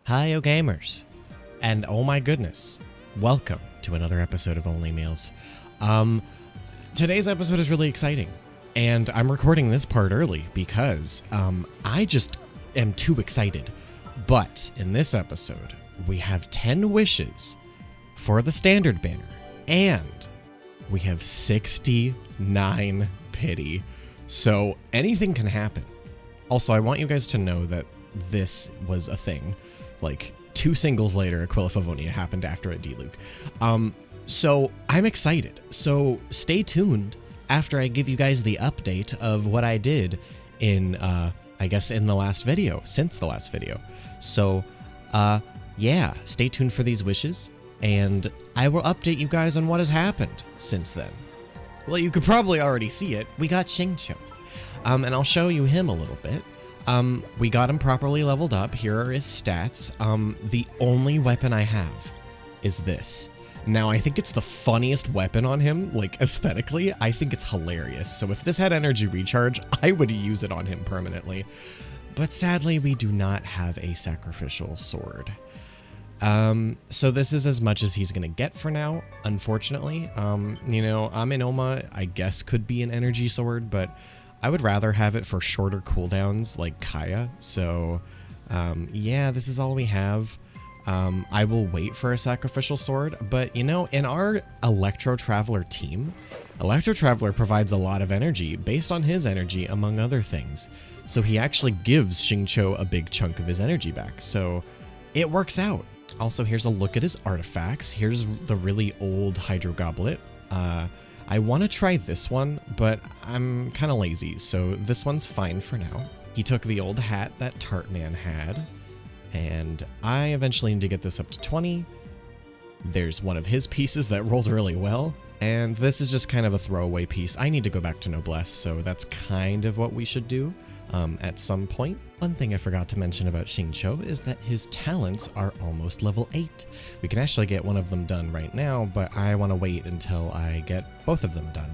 Hiyo Gamers, and oh my goodness, welcome to another episode of Only Meals. Today's episode is really exciting, and I'm recording this part early because I just am too excited. But in this episode, we have 10 wishes for the standard banner, and we have 69 pity. So anything can happen. Also, I want you guys to know that this was a thing. Like, 2 singles later, Aquila Favonia happened after a D-Luke. So I'm excited. So stay tuned after I give you guys the update of what I did in, I guess in the last video, since the last video. So, yeah, stay tuned for these wishes, and I will update you guys on what has happened since then. Well, you could probably already see it. We got Xingqiu. And I'll show you him a little bit. We got him properly leveled up. Here are his stats. The only weapon I have is this. Now, I think it's the funniest weapon on him, like, aesthetically. I think it's hilarious. So if this had energy recharge, I would use it on him permanently. But sadly, we do not have a sacrificial sword. So this is as much as he's gonna get for now, unfortunately. You know, Thoma, I guess, could be an energy sword, but I would rather have it for shorter cooldowns like Kaya. So, yeah, this is all we have. I will wait for a sacrificial sword, but you know, in our ELECTRO TRAVELER team, ELECTRO TRAVELER provides a lot of energy based on his energy, among other things. So he actually gives Xingqiu a big chunk of his energy back. So it works out. Also, here's a look at his artifacts. Here's the really old Hydro Goblet. I want to try this one, but I'm kind of lazy, so this one's fine for now. He took the old hat that Tartman had, and I eventually need to get this up to 20. There's one of his pieces that rolled really well, and this is just kind of a throwaway piece. I need to go back to Noblesse, so that's kind of what we should do at some point. One thing I forgot to mention about Xingqiu is that his talents are almost level 8. We can actually get one of them done right now, but I want to wait until I get both of them done.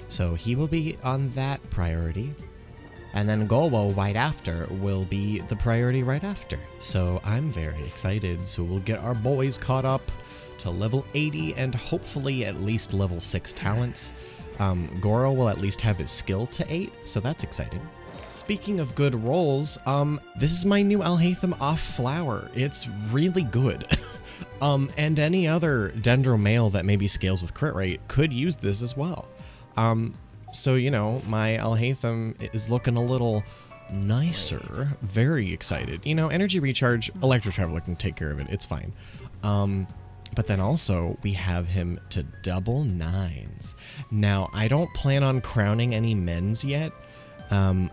So he will be on that priority, and then Golwo right after will be the priority right after. So I'm very excited. So we'll get our boys caught up to level 80 and hopefully at least level 6 talents. Goro will at least have his skill to 8, so that's exciting. Speaking of good rolls, this is my new Alhaitham off flower. It's really good. And any other Dendro male that maybe scales with crit rate could use this as well. So, you know, my Alhaitham is looking a little nicer. Very excited. You know, energy recharge, ELECTRO TRAVELER can take care of it. It's fine. But then also, we have him to double 9s. Now, I don't plan on crowning any men's yet.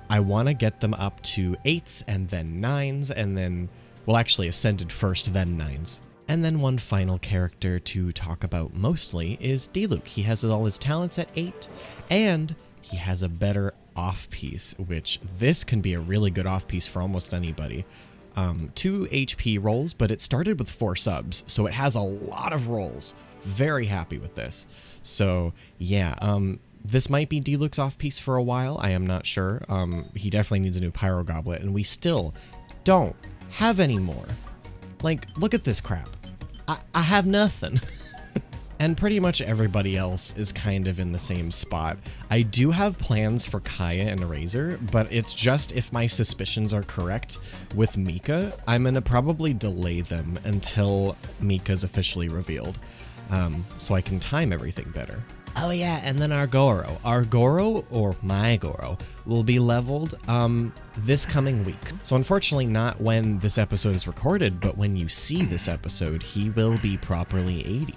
I want to get them up to 8s and then 9s, and then, well, actually ascended first, then 9s. And then one final character to talk about mostly is D-Luke. He has all his talents at 8, and he has a better off-piece, which this can be a really good off-piece for almost anybody. 2 HP rolls, but it started with 4 subs, so it has a lot of rolls. Very happy with this. So, yeah, this might be D-Luke's off-piece for a while, I am not sure. He definitely needs a new Pyro Goblet, and we still don't have any more. Like, look at this crap. I have nothing. And pretty much everybody else is kind of in the same spot. I do have plans for Kaya and Razor, but it's just if my suspicions are correct with Mika, I'm gonna probably delay them until Mika's officially revealed, so I can time everything better. Oh yeah, and then our Goro, or my Goro, will be leveled this coming week. So unfortunately not when this episode is recorded, but when you see this episode, he will be properly 80.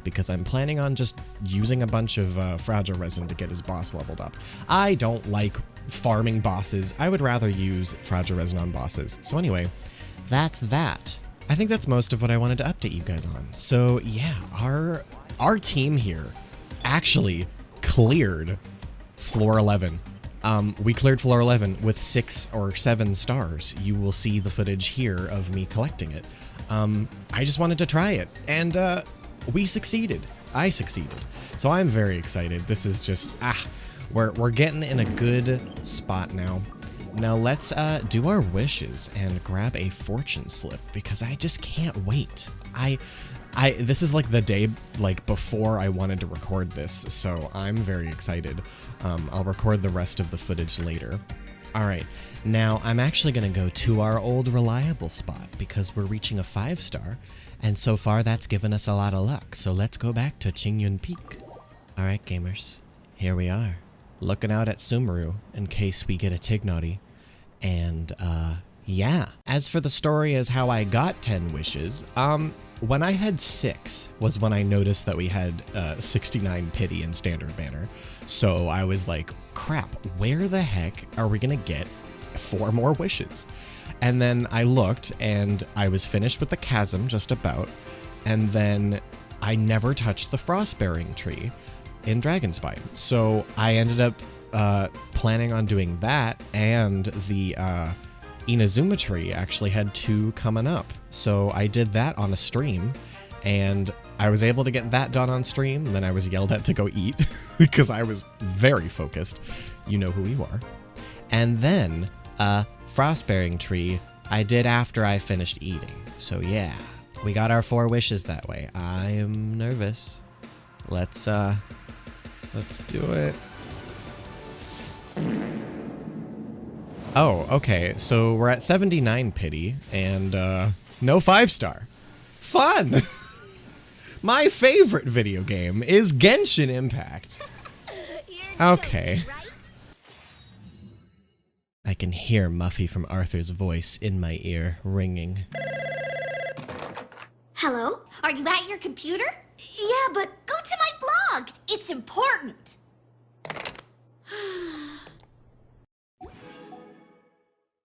Because I'm planning on just using a bunch of fragile resin to get his boss leveled up. I don't like farming bosses. I would rather use fragile resin on bosses. So anyway, that's that. I think that's most of what I wanted to update you guys on. So yeah, our team here actually cleared floor 11. We cleared floor 11 with 6 or 7 stars. You will see the footage here of me collecting it. I just wanted to try it, and we succeeded. I succeeded. So I'm very excited. This is just, we're getting in a good spot now. now let's do our wishes and grab a fortune slip because I just can't wait. This is like the day like before I wanted to record this, so I'm very excited. I'll record the rest of the footage later. All right, now I'm actually gonna go to our old reliable spot because we're reaching a 5-star, and so far that's given us a lot of luck. So let's go back to Xingqiu Peak. All right, gamers, here we are, looking out at Sumeru in case we get a Tignaughty. And yeah, as for the story as how I got 10 wishes, when I had 6 was when I noticed that we had 69 pity in standard banner. So I was like, crap, where the heck are we gonna get 4 more wishes? And then I looked and I was finished with the chasm just about, and then I never touched the frostbearing tree in Dragonspine. So I ended up planning on doing that, and the Inazuma tree actually had 2 coming up. So I did that on a stream, and I was able to get that done on stream. Then I was yelled at to go eat because I was very focused. You know who you are. And then frostbearing tree I did after I finished eating. So yeah, we got our 4 wishes that way. I am nervous. Let's do it. Oh, okay, so we're at 79 pity, and no 5-star. Fun! My favorite video game is Genshin Impact. Okay. I can hear Muffy from Arthur's voice in my ear, ringing. Hello? Are you at your computer? Yeah, but Go to my blog. It's important.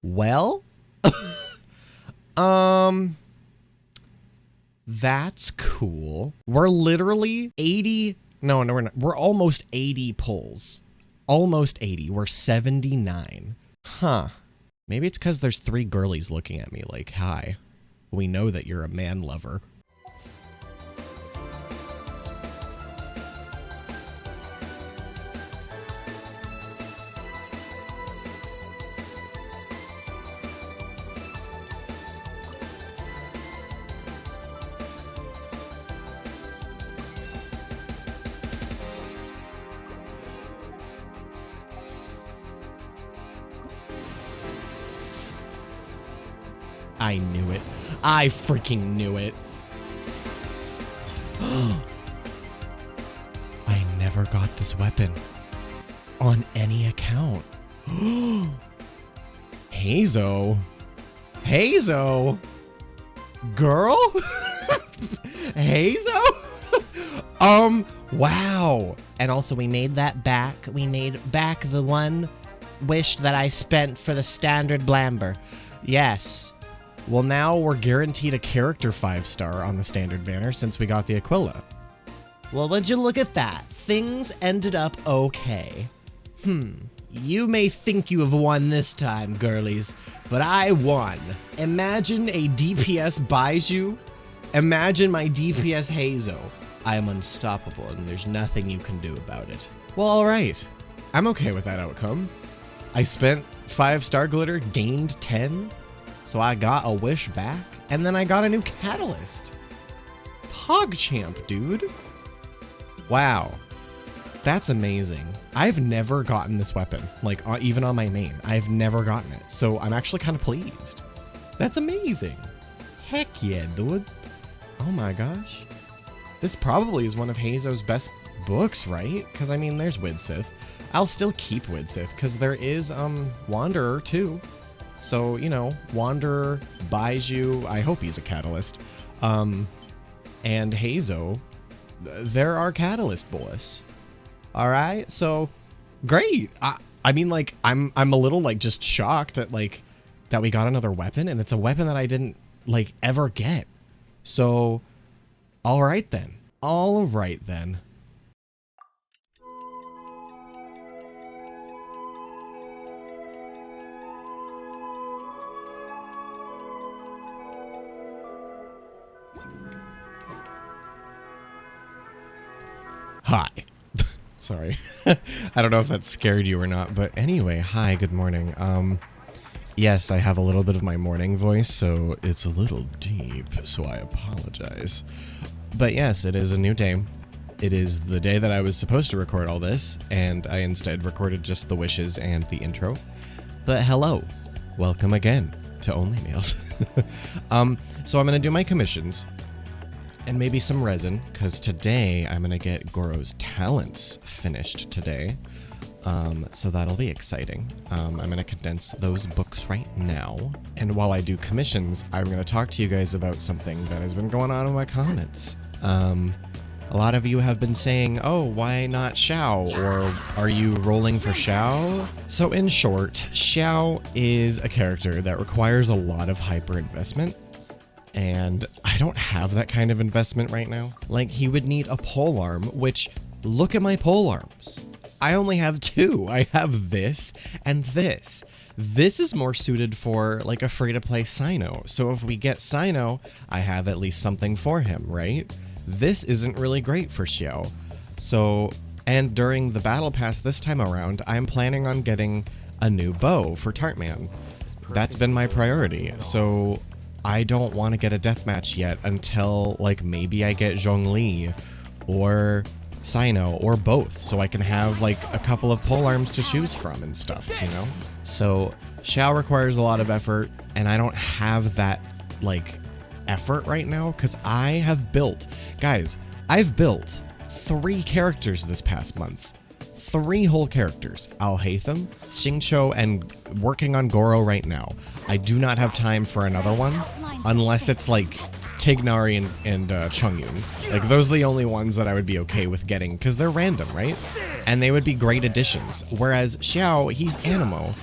Well, that's cool. We're literally 80. No, we're not. We're almost 80 pulls. Almost 80. We're 79. Huh. Maybe it's because there's 3 girlies looking at me like, hi. We know that you're a man lover. I knew it. I freaking knew it. I never got this weapon on any account. Hazo. Hazo. Girl? Hazo? Wow. And also we made that back. We made back the one wish that I spent for the standard Blamber. Yes. Well, now we're guaranteed a character 5-star on the standard banner since we got the Aquila. Well, would you look at that? Things ended up okay. You may think you have won this time, girlies, but I won. Imagine a DPS Baiju. Imagine my DPS Hazo. I am unstoppable and there's nothing you can do about it. Well, alright. I'm okay with that outcome. I spent 5-star glitter, gained 10. So I got a wish back, and then I got a new catalyst. PogChamp, dude. Wow. That's amazing. I've never gotten this weapon, like even on my main. I've never gotten it, so I'm actually kind of pleased. That's amazing. Heck yeah, dude. Oh my gosh. This probably is one of Hazo's best books, right? Because, I mean, there's Widsith. I'll still keep Widsith, because there is, Wanderer, too. So, you know, Wanderer, Baiju, I hope he's a catalyst, and Hazo, they're our catalyst boys. All right, so great. I mean, like, I'm a little like just shocked at like that we got another weapon, and it's a weapon that I didn't like ever get. So, all right then. All right then. Hi. Sorry. I don't know if that scared you or not, but anyway, hi, good morning. Yes, I have a little bit of my morning voice, so it's a little deep, so I apologize. But yes, it is a new day. It is the day that I was supposed to record all this, and I instead recorded just the wishes and the intro. But hello, welcome again to Only Mails. So I'm going to do my commissions, and maybe some resin, because today I'm going to get Goro's talents finished today. So that'll be exciting. I'm going to condense those books right now. And while I do commissions, I'm going to talk to you guys about something that has been going on in my comments. A lot of you have been saying, oh, why not Xiao? Or are you rolling for Xiao? So in short, Xiao is a character that requires a lot of hyper investment. And I don't have that kind of investment right now. Like, he would need a polearm, which, look at my polearms. I only have two. I have this and this. This is more suited for like a free-to-play Cyno. So if we get Cyno, I have at least something for him, right? This isn't really great for Xiao. So, and during the battle pass this time around, I'm planning on getting a new bow for Tartman. That's been my priority. So I don't want to get a deathmatch yet until like maybe I get Zhongli or Cyno or both, so I can have like a couple of polearms to choose from and stuff, you know? So Xiao requires a lot of effort, and I don't have that like effort right now because I have built, guys, I've built 3 characters this past month. 3 whole characters. Alhaitham, Xingqiu, and working on Goro right now. I do not have time for another one unless it's like Tignari and Chongyun. Like, those are the only ones that I would be okay with getting, because they're random, right? And they would be great additions. Whereas Xiao, he's Animo.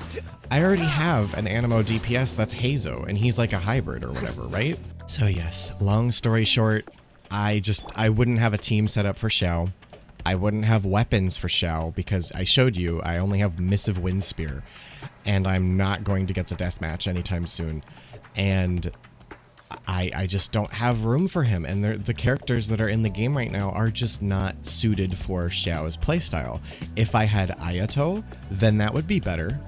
I already have an Animo DPS that's Hazo, and he's like a hybrid or whatever, right? So yes, long story short, I wouldn't have a team set up for Xiao. I wouldn't have weapons for Xiao, because I showed you, I only have Missive Wind Spear, and I'm not going to get the deathmatch anytime soon. And I just don't have room for him, and the characters that are in the game right now are just not suited for Xiao's playstyle. If I had Ayato, then that would be better.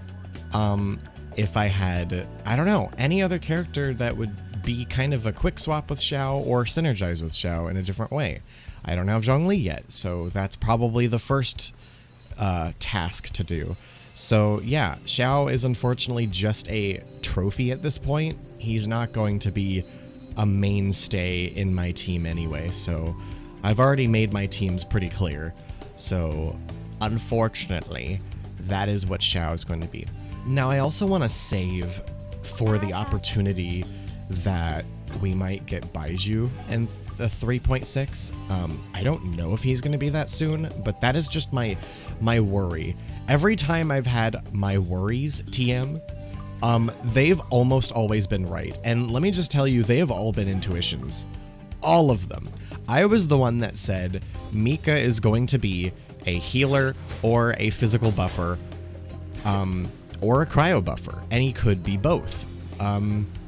If I had, I don't know, any other character that would be kind of a quick swap with Xiao or synergize with Xiao in a different way. I don't have Zhongli yet, so that's probably the first task to do. So yeah, Xiao is unfortunately just a trophy at this point. He's not going to be a mainstay in my team anyway, so I've already made my teams pretty clear. So unfortunately, that is what Xiao is going to be. Now I also want to save for the opportunity that we might get Baiju in the 3.6. I don't know if he's going to be that soon, but that is just my worry. Every time I've had my worries TM, they've almost always been right. And let me just tell you, they have all been intuitions. All of them. I was the one that said Mika is going to be a healer or a physical buffer, or a cryo buffer, and he could be both.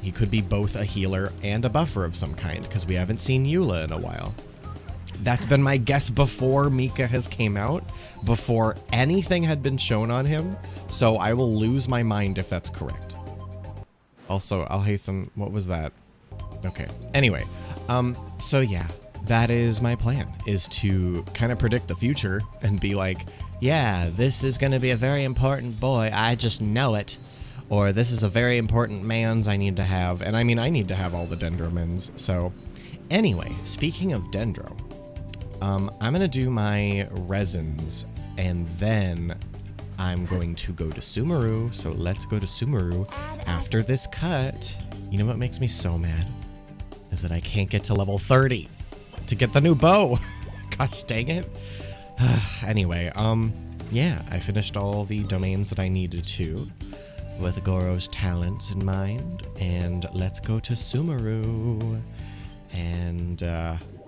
He could be both a healer and a buffer of some kind, because we haven't seen Eula in a while. That's been my guess before Mika has came out, before anything had been shown on him, so I will lose my mind if that's correct. Also, Alhaitham, what was that? Okay, anyway, so yeah, that is my plan, is to kind of predict the future and be like, yeah, this is going to be a very important boy, I just know it. Or this is a very important mans I need to have. And I mean, I need to have all the Dendromans. So anyway, speaking of Dendro, I'm going to do my resins, and then I'm going to go to Sumeru. So let's go to Sumeru after this cut. You know what makes me so mad? Is that I can't get to level 30 to get the new bow. Gosh dang it. Anyway, yeah, I finished all the domains that I needed to, with Goro's talents in mind, and let's go to Sumeru and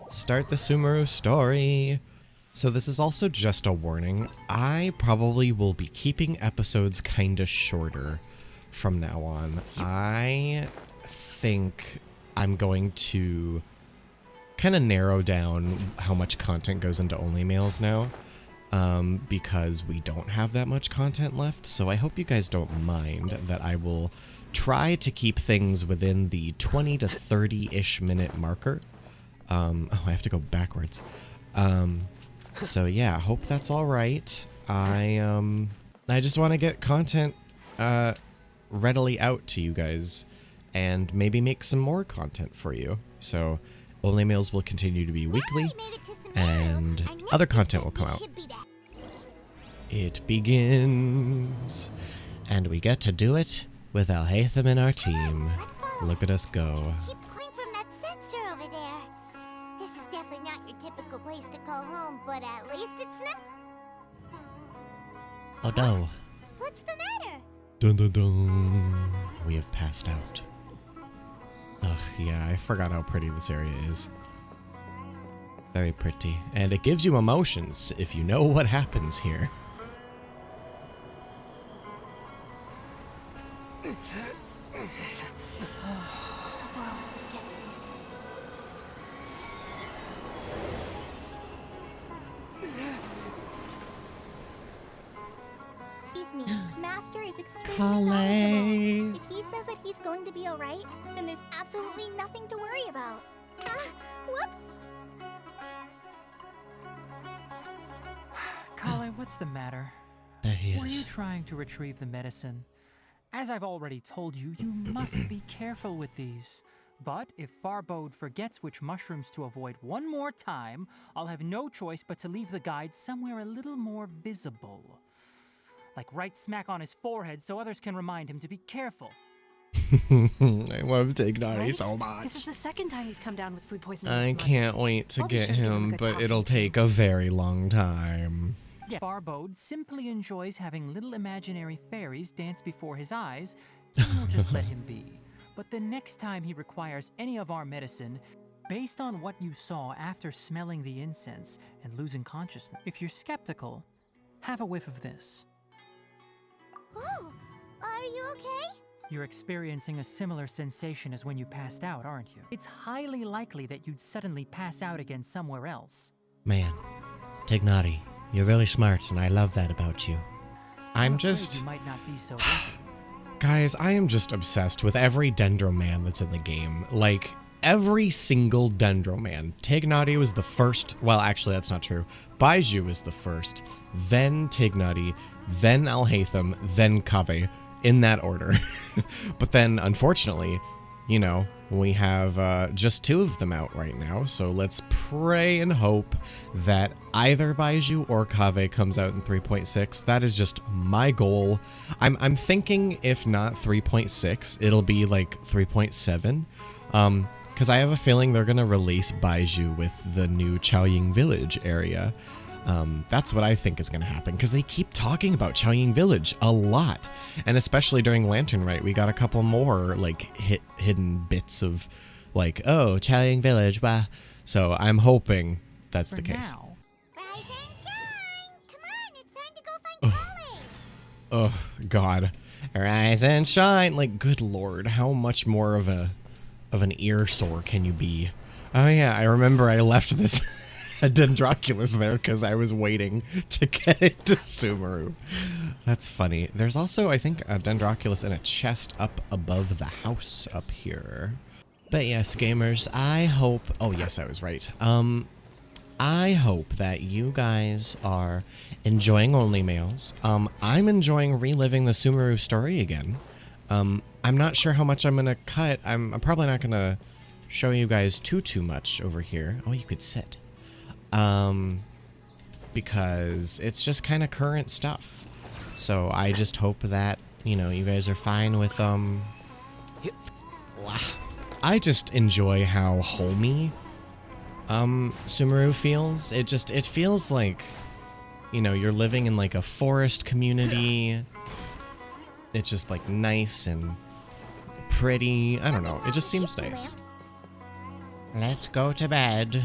start the Sumeru story. So this is also just a warning. I probably will be keeping episodes kinda shorter from now on. I think I'm going to kind of narrow down how much content goes into Only Mails now. because we don't have that much content left. So I hope you guys don't mind that I will try to keep things within the 20 to 30-ish minute marker. Oh, I have to go backwards. So yeah, hope that's all right. I just want to get content readily out to you guys and maybe make some more content for you. So Only Mails will continue to be weekly and other content will come out. It begins, and we get to do it with Alhaitham in our team. Look at us go. Keep going from that sensor over there. This is definitely not your typical place to call home, but at least it's not. Oh no. What's the matter? Dun dun dun. We have passed out. Ugh, yeah, I forgot how pretty this area is. Very pretty. And it gives you emotions if you know what happens here. Master is extremely Kale. knowledgeable. If he says that he's going to be alright, then there's absolutely nothing to worry about. Whoops! Kale, what's the matter? There he Were you is. trying to retrieve the medicine? As I've already told you, you must be careful with these. But if Farbode forgets which mushrooms to avoid one more time, I'll have no choice but to leave the guide somewhere a little more visible. Like right smack on his forehead so others can remind him to be careful. I love Tignari Right? so much. This is the second time he's come down with food poisoning. I this month. can't wait to I'll be get sure to give him a him, good but talking it'll to. take a very long time. Yeah, Farbode simply enjoys having little imaginary fairies dance before his eyes, and we'll just let him be. But the next time he requires any of our medicine, based on what you saw after smelling the incense and losing consciousness, if you're skeptical, have a whiff of this. Oh, are you okay? You're experiencing a similar sensation as when you passed out, aren't you? It's highly likely that you'd suddenly pass out again somewhere else. Man, Tignari, you're really smart, and I love that about you. I'm afraid just... You might not be so lucky. Guys, I am just obsessed with every Dendroman that's in the game. Like, every single Dendroman. Tignari was the first... Well, actually, that's not true. Baiju was the first, then Tignari, then Alhaitham, then Kaveh, in that order. But then, unfortunately, you know, we have just 2 of them out right now, so let's pray and hope that either Baiju or Kaveh comes out in 3.6. That is just my goal. I'm thinking if not 3.6, it'll be like 3.7. Because I have a feeling they're gonna release Baiju with the new Chaoying Village area. That's what I think is going to happen, because they keep talking about Chaoying Village a lot. And especially during Lantern Rite, we got a couple more, like, hidden bits of, like, oh, Chaoying Village, bah. So I'm hoping that's the case. Now, Rise and shine! Come on, it's time to go find Kale! Oh, God. Rise and shine! Like, good lord, how much more of an ear sore can you be? Oh yeah, I remember I left this... a Dendroculus there because I was waiting to get into Sumeru. That's funny. There's also, I think, a Dendroculus in a chest up above the house up here. But yes, gamers, I hope... Oh, yes, I was right. I hope that you guys are enjoying Only Mails. I'm enjoying reliving the Sumeru story again. I'm not sure how much I'm going to cut. I'm probably not going to show you guys too much over here. Oh, you could sit. Because it's just kind of current stuff. So I just hope that, you know, you guys are fine with, I just enjoy how homey, Sumeru feels. It feels like, you know, you're living in like a forest community. It's just like nice and pretty. I don't know. It just seems nice. Let's go to bed.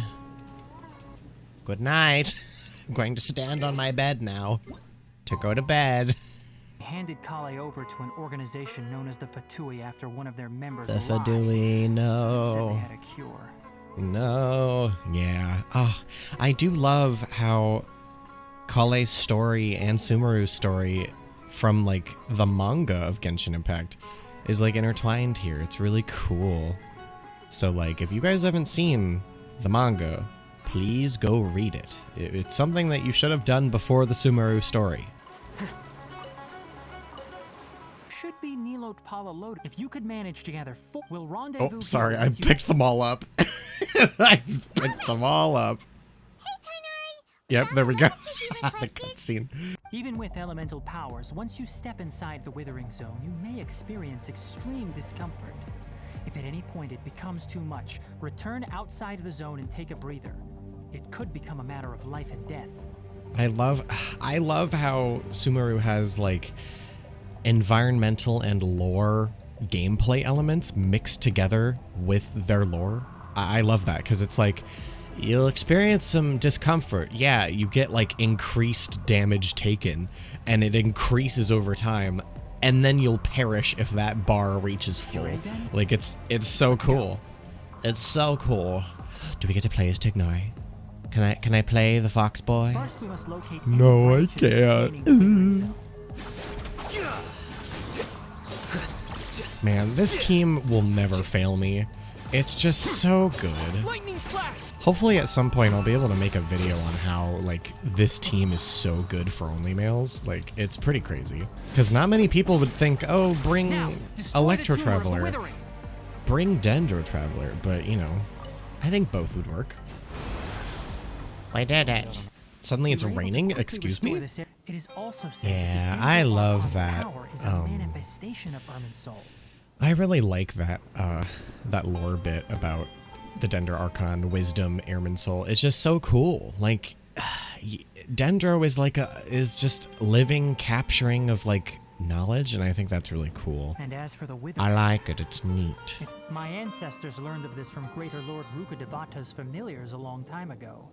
Good night. I'm going to stand on my bed now to go to bed. I handed Kale over to an organization known as the Fatui after one of their members The lied Fadui, and said they no. had a cure. No. Yeah. Oh, I do love how Kalei's story and Sumeru's story from like the manga of Genshin Impact is like intertwined here. It's really cool. So like if you guys haven't seen the manga, please go read it. It's something that you should have done before the Sumeru story. Should be Nilot Pala load. If you could manage to gather we'll rendezvous. Oh, sorry, I picked them all up. I picked them all up. Yep, there we go. The cutscene. Even with elemental powers, once you step inside the Withering Zone, you may experience extreme discomfort. If at any point it becomes too much, return outside the zone and take a breather. It could become a matter of life and death. I love how Sumeru has like environmental and lore gameplay elements mixed together with their lore. I love that because it's like you'll experience some discomfort. Yeah, you get like increased damage taken and it increases over time, and then you'll perish if that bar reaches full. Like it's so cool. It's so cool. Do we get to play as Tignari? Can I play the fox boy? First, we must locate No, I can't. Man, this team will never fail me. It's just so good. Hopefully at some point I'll be able to make a video on how like this team is so good for only males. Like it's pretty crazy. Because not many people would think, oh, bring Electro Traveler, bring Dendro Traveler, but you know, I think both would work. I did it. Suddenly it's raining, excuse me? Yeah, I love that. I really like that that lore bit about the Dendro Archon, Wisdom, Airman Soul. It's just so cool. Like, Dendro is just living capturing of like knowledge, and I think that's really cool. And as for the I like it. It's neat. My ancestors learned of this from Greater Lord Rukadevata's familiars a long time ago.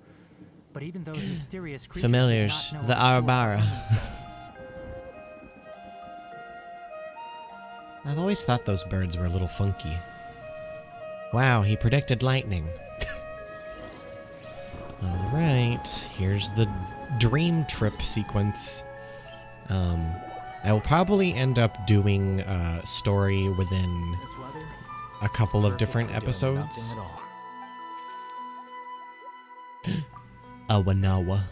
But even those mysterious creatures familiars, the Arabara. I've always thought those birds were a little funky. Wow, he predicted lightning. Alright, here's the dream trip sequence. I will probably end up doing a story within a couple of different episodes. Awanawa.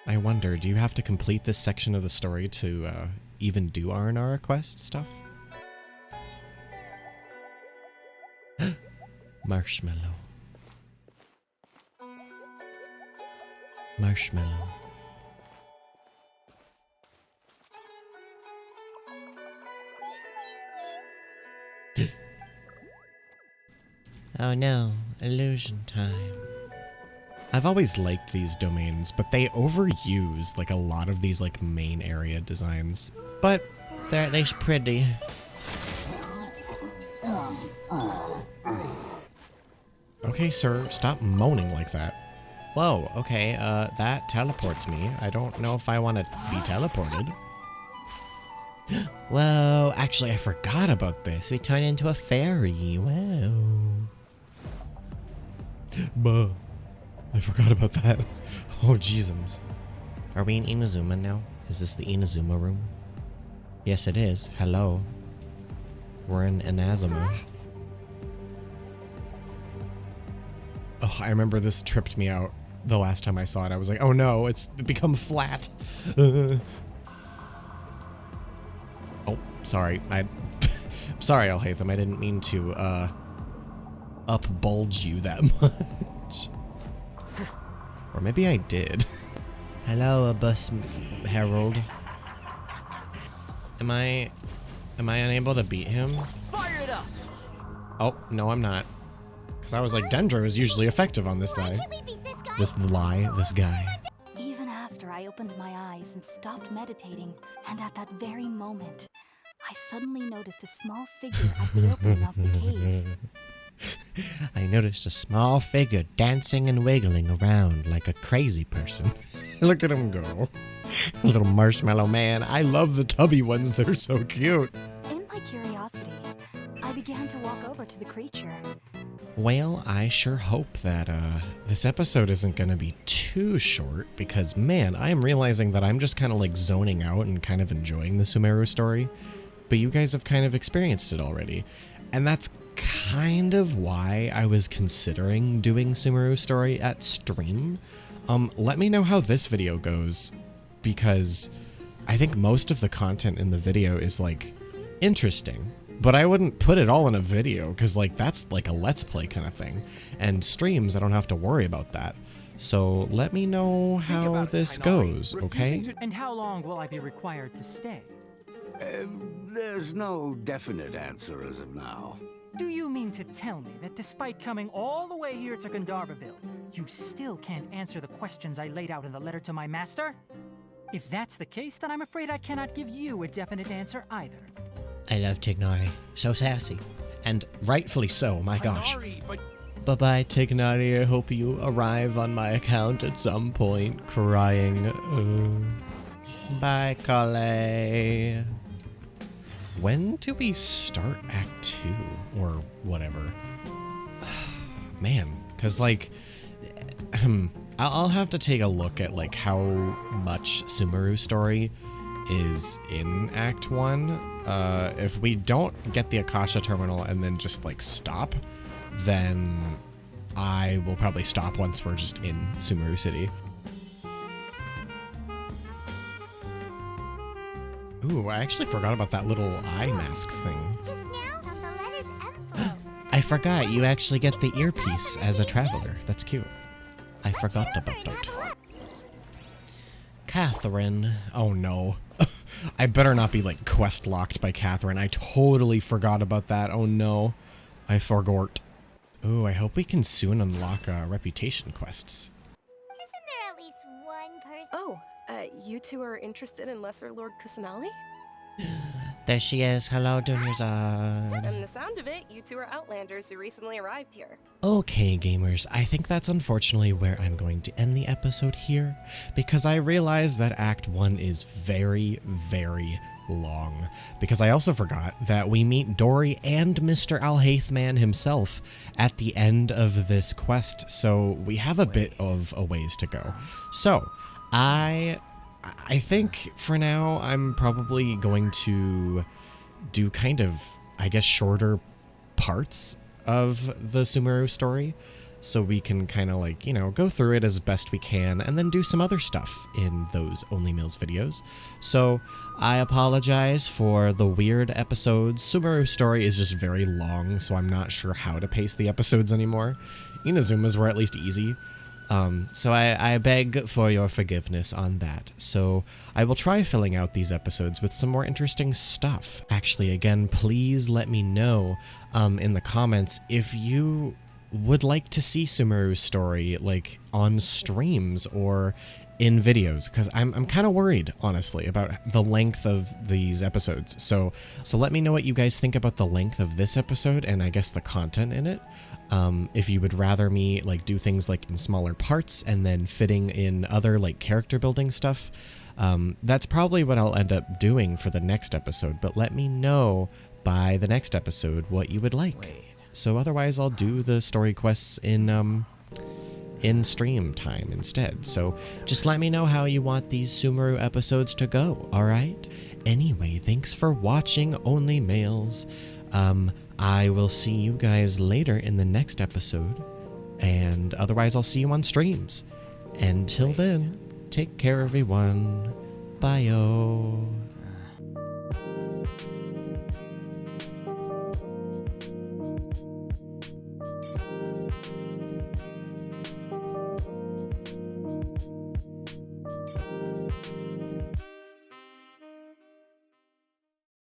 I wonder, do you have to complete this section of the story to even do R&R quest stuff? Marshmallow. Marshmallow. Oh no, illusion time. I've always liked these domains, but they overuse like a lot of these like main area designs. But they're at least pretty. Okay, sir, stop moaning like that. Whoa, okay, that teleports me. I don't know if I want to be teleported. Whoa, actually, I forgot about this. We turn into a fairy. Wow. Buh. I forgot about that. Oh, jeezums. Are we in Inazuma now? Is this the Inazuma room? Yes, it is. Hello. We're in Inazuma. Oh, I remember this tripped me out the last time I saw it. I was like, oh no, it's become flat. Oh, sorry. Sorry, Alhaitham. I didn't mean to, up-bulge you that much. Or maybe I did. Hello, bus herald. Am I unable to beat him? Fire it up! Oh, no, I'm not. Because I was like, Dendro is usually effective on this guy. This guy. Even after I opened my eyes and stopped meditating, and at that very moment, I suddenly noticed a small figure at the opening of the cave. I noticed a small figure dancing and wiggling around like a crazy person. Look at him go. Little marshmallow man. I love the tubby ones. They're so cute. In my curiosity, I began to walk over to the creature. Well, I sure hope that this episode isn't going to be too too short because, man, I am realizing that I'm just kind of like zoning out and kind of enjoying the Sumeru story, but you guys have kind of experienced it already. And that's kind of why I was considering doing Sumeru story at stream. Let me know how this video goes, because I think most of the content in the video is like interesting, but I wouldn't put it all in a video because like that's like a let's play kind of thing, and streams I don't have to worry about that. So let me know how this goes, okay? And how long will I be required to stay? There's no definite answer as of now. Do you mean to tell me that despite coming all the way here to Gandharvaville, you still can't answer the questions I laid out in the letter to my master? If that's the case, then I'm afraid I cannot give you a definite answer either. I love Tignari. So sassy. And rightfully so, my gosh. Bye-bye, Tignari. I hope you arrive on my account at some point, crying. Bye, Kale. When do we start Act 2? Or whatever. Man, because, like, I'll have to take a look at, like, how much Sumeru story is in Act 1. If we don't get the Akasha Terminal and then just, like, stop, then I will probably stop once we're just in Sumeru City. Ooh, I actually forgot about that little eye mask thing. Just now on the letter's envelope. I forgot you actually get the earpiece as a traveler. That's cute. I forgot about that. Catherine. Oh no. I better not be like quest locked by Catherine. I totally forgot about that. Oh no. I forgot. Ooh, I hope we can soon unlock reputation quests. Isn't there at least one person? Oh, you two are interested in Lesser Lord Kusanali? There she is. Hello, Dunyarzad. From the sound of it, you two are Outlanders who recently arrived here. Okay, gamers, I think that's unfortunately where I'm going to end the episode here, because I realize that Act 1 is very, very long. Because I also forgot that we meet Dory and Mr. Alhaitham himself at the end of this quest, so we have a bit of a ways to go. So, I think for now I'm probably going to do kind of, I guess, shorter parts of the Sumeru story, so we can kind of like, you know, go through it as best we can and then do some other stuff in those Only Meals videos. So I apologize for the weird episodes. Sumeru story is just very long, so I'm not sure how to pace the episodes anymore. Inazuma's were at least easy. So I beg for your forgiveness on that. So I will try filling out these episodes with some more interesting stuff. Actually, again, please let me know in the comments if you would like to see Sumeru's story like on streams or in videos, because I'm kind of worried, honestly, about the length of these episodes. So let me know what you guys think about the length of this episode and I guess the content in it. If you would rather me like do things like in smaller parts and then fitting in other like character building stuff, that's probably what I'll end up doing for the next episode, but let me know by the next episode what you would like. So otherwise I'll do the story quests in stream time instead. So just let me know how you want these Sumeru episodes to go, alright? Anyway, thanks for watching Only Males. I will see you guys later in the next episode, and otherwise I'll see you on streams. Until then, take care everyone. Bye-o.